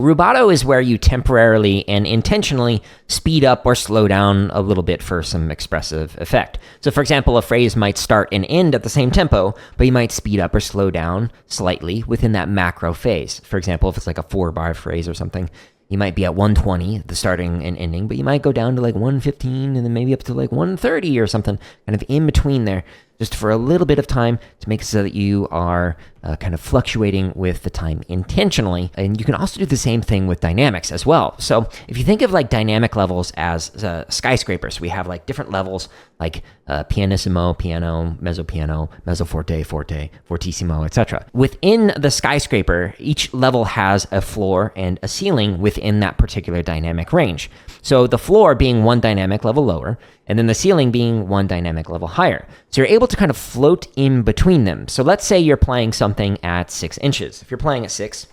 Rubato is where you temporarily and intentionally speed up or slow down a little bit for some expressive effect. So for example, a phrase might start and end at the same tempo, but you might speed up or slow down slightly within that macro phase. For example, if it's like a 4-bar phrase or something, you might be at 120, the starting and ending, but you might go down to like 115 and then maybe up to like 130 or something, kind of in between there, just for a little bit of time to make it so that you are kind of fluctuating with the time intentionally. And you can also do the same thing with dynamics as well. So if you think of like dynamic levels as skyscrapers, we have like different levels like pianissimo, piano, mezzo piano, mezzo forte, forte, fortissimo, etc. Within the skyscraper, each level has a floor and a ceiling within that particular dynamic range. So the floor being one dynamic level lower, and then the ceiling being one dynamic level higher. So you're able to kind of float in between them. So let's say you're playing something at 6 inches. If you're playing at 6,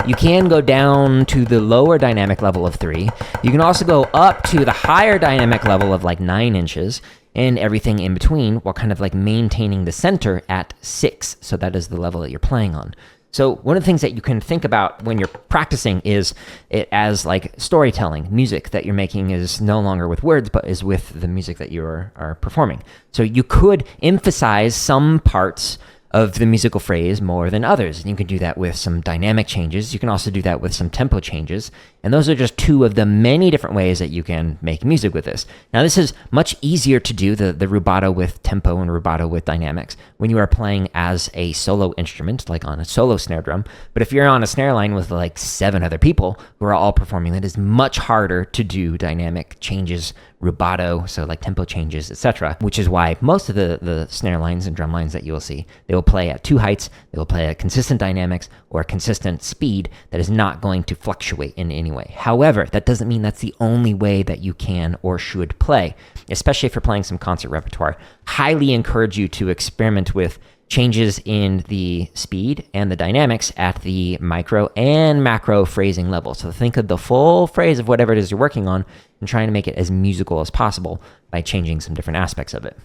you can go down to the lower dynamic level of 3. You can also go up to the higher dynamic level of like 9 inches and everything in between while kind of like maintaining the center at 6. So that is the level that you're playing on. So one of the things that you can think about when you're practicing is it as like storytelling. Music that you're making is no longer with words, but is with the music that you are performing. So you could emphasize some parts of the musical phrase more than others. And you can do that with some dynamic changes. You can also do that with some tempo changes. And those are just two of the many different ways that you can make music with this. Now, this is much easier to do, the rubato with tempo and rubato with dynamics, when you are playing as a solo instrument, like on a solo snare drum. But if you're on a snare line with like 7 other people who are all performing, that is much harder to do dynamic changes, rubato, so like tempo changes, etc. Which is why most of the snare lines and drum lines that you will see, they will play at 2 heights, they will play at consistent dynamics or a consistent speed that is not going to fluctuate in any way. However, that doesn't mean that's the only way that you can or should play, especially if you're playing some concert repertoire. Highly encourage you to experiment with changes in the speed and the dynamics at the micro and macro phrasing level. So think of the full phrase of whatever it is you're working on and trying to make it as musical as possible by changing some different aspects of it.